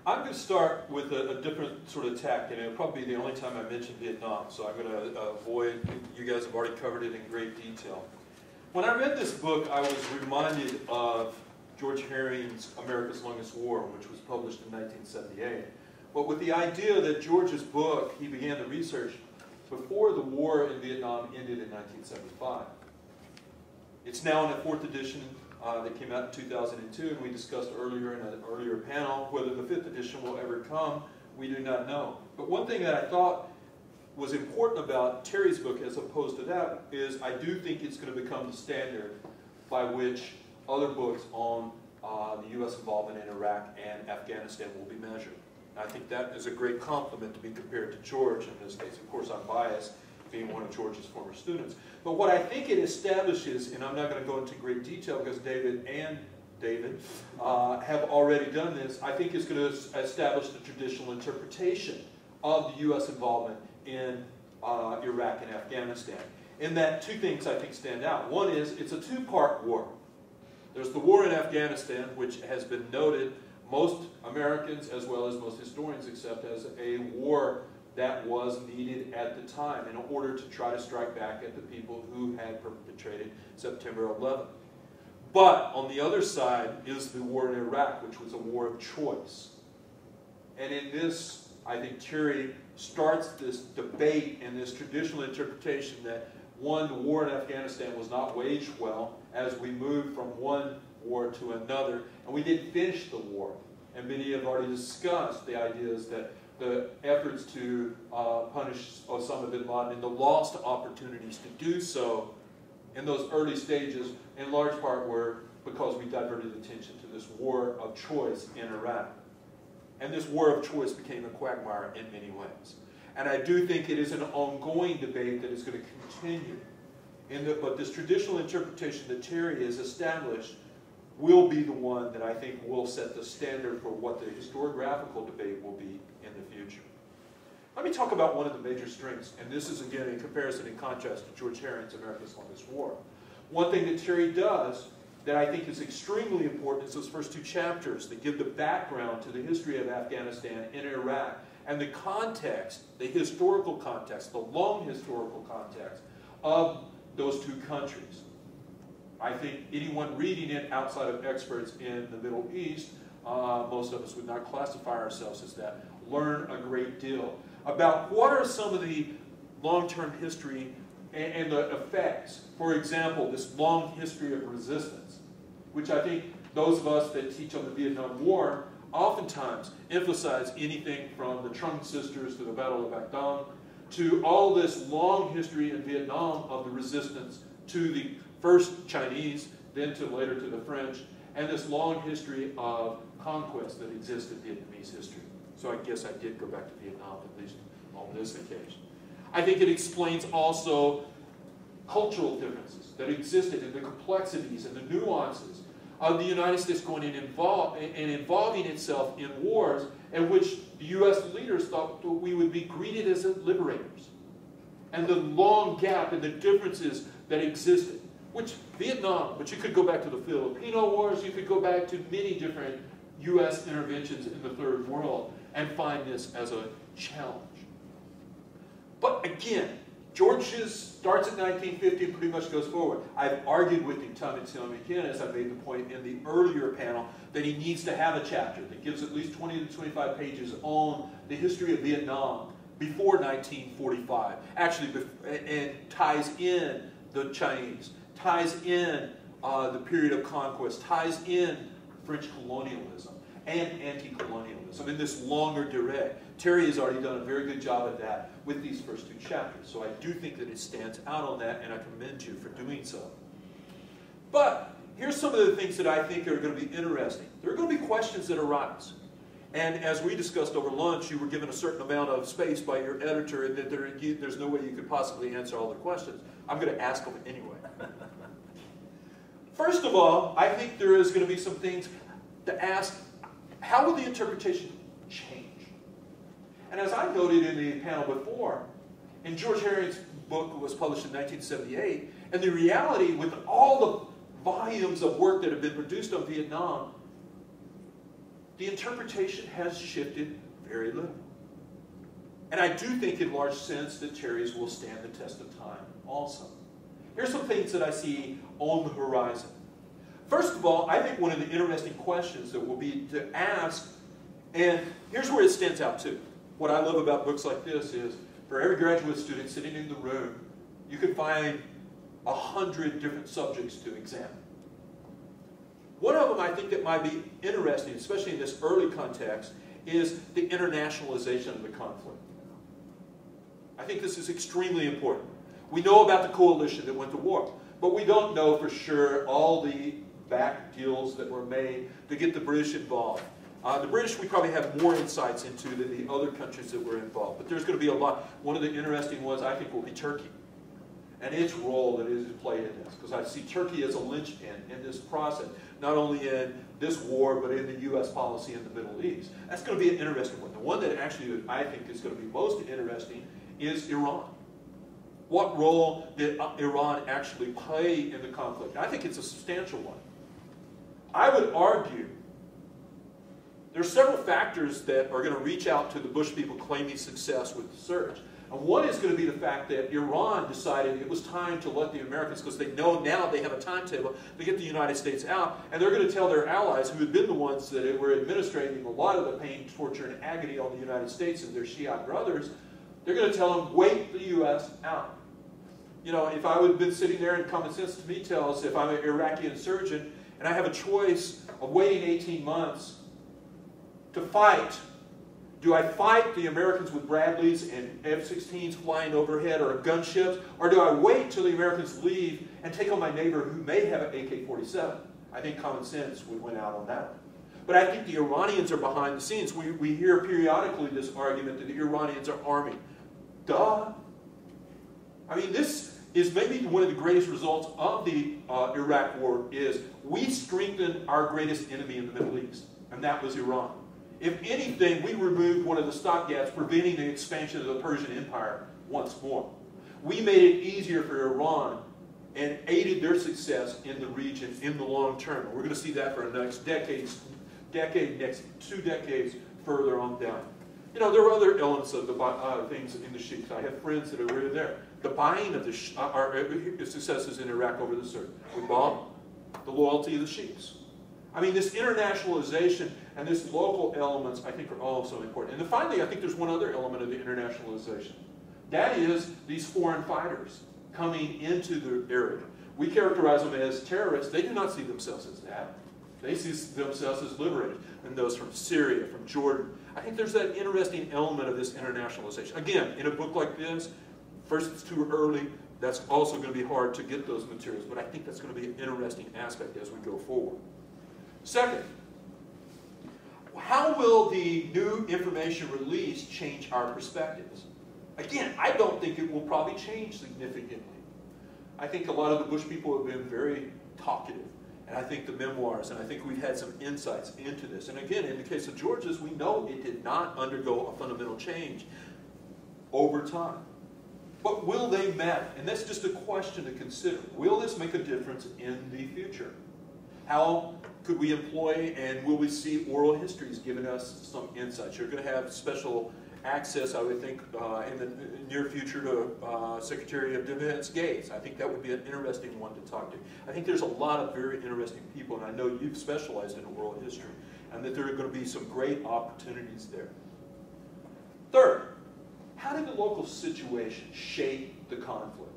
I'm going to start with a different sort of tack, and it'll probably be the only time I mention Vietnam, so I'm going to avoid, you guys have already covered it in great detail. When I read this book, I was reminded of George Herring's America's Longest War, which was published in 1978. But with the idea that George's book, he began the research before the war in Vietnam ended in 1975. It's now in the 4th edition that came out in 2002, and we discussed earlier in an earlier panel whether the 5th edition will ever come. We do not know. But one thing that I thought was important about Terry's book as opposed to that is I do think it's going to become the standard by which other books on the U.S. involvement in Iraq and Afghanistan will be measured. And I think that is a great compliment to be compared to George in this case. Of course, I'm biased, being one of George's former students. But what I think it establishes, and I'm not going to go into great detail because David have already done this, I think it's going to establish the traditional interpretation of the U.S. involvement in Iraq and Afghanistan. In that, two things I think stand out. One is it's a two-part war. There's the war in Afghanistan, which has been noted, most Americans as well as most historians accept as a war that was needed at the time in order to try to strike back at the people who had perpetrated September 11th. But on the other side is the war in Iraq, which was a war of choice. And in this, I think Terry starts this debate and this traditional interpretation that one, the war in Afghanistan was not waged well as we moved from one war to another, and we didn't finish the war. And many have already discussed the ideas that the efforts to punish Osama bin Laden and the lost opportunities to do so in those early stages, in large part, were because we diverted attention to this war of choice in Iraq. And this war of choice became a quagmire in many ways. And I do think it is an ongoing debate that is going to continue. But this traditional interpretation that Terry has established will be the one that I think will set the standard for what the historiographical debate will be in the future. Let me talk about one of the major strengths, and this is again in comparison and contrast to George Herring's America's Longest War. One thing that Terry does that I think is extremely important is those first two chapters that give the background to the history of Afghanistan and Iraq and the context, the historical context, the long historical context of those two countries. I think anyone reading it outside of experts in the Middle East, most of us would not classify ourselves as that, learn a great deal about what are some of the long-term history and the effects. For example, this long history of resistance, which I think those of us that teach on the Vietnam War oftentimes emphasize anything from the Trung sisters to the Battle of Bac Dong to all this long history in Vietnam of the resistance to the first Chinese, then to later to the French, and this long history of conquest that exists in Vietnamese history. So I guess I did go back to Vietnam, at least on this occasion. I think it explains also cultural differences that existed and the complexities and the nuances of the United States going in and involving itself in wars in which the U.S. leaders thought we would be greeted as liberators. And the long gap and the differences that existed. Which Vietnam, but you could go back to the Filipino Wars, you could go back to many different U.S. interventions in the Third World and find this as a challenge. But again, George's starts at 1950 and pretty much goes forward. I've argued with him time and time again, as I made the point in the earlier panel, that he needs to have a chapter that gives at least 20 to 25 pages on the history of Vietnam before 1945, actually, and ties in the Chinese, ties in the period of conquest, ties in French colonialism and anti-colonialism in this longer durée. Terry has already done a very good job at that with these first two chapters, so I do think that it stands out on that, and I commend you for doing so. But here's some of the things that I think are going to be interesting. There are going to be questions that arise. And as we discussed over lunch, you were given a certain amount of space by your editor, and that there's no way you could possibly answer all the questions. I'm going to ask them anyway. First of all, I think there is going to be some things to ask. How will the interpretation change? And as I noted in the panel before, in George Herring's book was published in 1978, and the reality with all the volumes of work that have been produced on Vietnam, the interpretation has shifted very little. And I do think in large sense that Terry's will stand the test of time also. Here's some things that I see on the horizon. First of all, I think one of the interesting questions that will be to ask, and here's where it stands out too. What I love about books like this is, for every graduate student sitting in the room, you can find 100 different subjects to examine. One of them I think that might be interesting, especially in this early context, is the internationalization of the conflict. I think this is extremely important. We know about the coalition that went to war, but we don't know for sure all the back deals that were made to get the British involved. The British we probably have more insights into than the other countries that were involved, but there's going to be a lot. One of the interesting ones I think will be Turkey and its role that it has played in this, because I see Turkey as a linchpin in this process, not only in this war, but in the U.S. policy in the Middle East. That's going to be an interesting one. The one that actually I think is going to be most interesting is Iran. What role did Iran actually play in the conflict? I think it's a substantial one. I would argue there are several factors that are going to reach out to the Bush people claiming success with the surge. And one is going to be the fact that Iran decided it was time to let the Americans, because they know now they have a timetable to get the United States out, and they're going to tell their allies, who had been the ones that were administrating a lot of the pain, torture, and agony on the United States and their Shiite brothers, they're going to tell them, wait the U.S. out. You know, if I would have been sitting there, and common sense to me tells, if I'm an Iraqi insurgent, and I have a choice of waiting 18 months to fight, do I fight the Americans with Bradleys and F-16s flying overhead or gunships, or do I wait till the Americans leave and take on my neighbor who may have an AK-47? I think common sense would win out on that one. But I think the Iranians are behind the scenes. We hear periodically this argument that the Iranians are arming. Duh. I mean, this is maybe one of the greatest results of the Iraq War is we strengthened our greatest enemy in the Middle East, and that was Iran. If anything, we removed one of the stopgaps preventing the expansion of the Persian Empire once more. We made it easier for Iran and aided their success in the region in the long term. And we're going to see that for the next next 2 decades further on down. You know, there are other elements of the things in the Sheiks. I have friends that are really there. The buying of our successes in Iraq over the surge. We bought the loyalty of the Sheiks. I mean, this internationalization and this local elements, I think, are also important. And then finally, I think there's one other element of the internationalization. That is these foreign fighters coming into the area. We characterize them as terrorists. They do not see themselves as that. They see themselves as liberated. And those from Syria, from Jordan. I think there's that interesting element of this internationalization. Again, in a book like this, first it's too early. That's also going to be hard to get those materials. But I think that's going to be an interesting aspect as we go forward. Second, how will the new information release change our perspectives? Again, I don't think it will probably change significantly. I think a lot of the Bush people have been very talkative. And I think the memoirs, and I think we've had some insights into this. And again, in the case of George's, we know it did not undergo a fundamental change over time. But will they matter? And that's just a question to consider. Will this make a difference in the future? How could we employ, and will we see oral histories giving us some insights? You're going to have special access, I would think, in the near future to Secretary of Defense Gates. I think that would be an interesting one to talk to. I think there's a lot of very interesting people, and I know you've specialized in oral history, and that there are going to be some great opportunities there. Third, how did the local situation shape the conflict?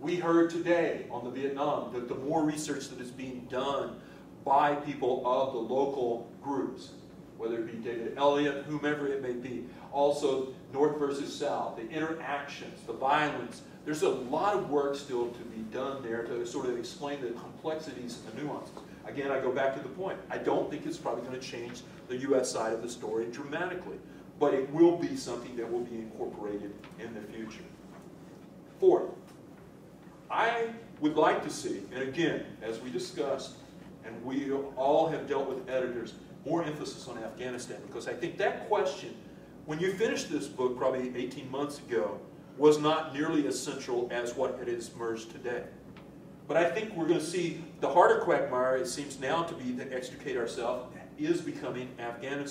We heard today on the Vietnam that the more research that is being done by people of the local groups, whether it be David Elliott, whomever it may be, also North versus South, the interactions, the violence. There's a lot of work still to be done there to sort of explain the complexities and the nuances. Again, I go back to the point. I don't think it's probably going to change the U.S. side of the story dramatically, but it will be something that will be incorporated in the future. Fourth, I would like to see, and again, as we discussed, and we all have dealt with editors, more emphasis on Afghanistan, because I think that question, when you finished this book probably 18 months ago, was not nearly as central as what it has emerged today. But I think we're going to see the harder quagmire, it seems now to be to extricate ourselves is becoming Afghanistan.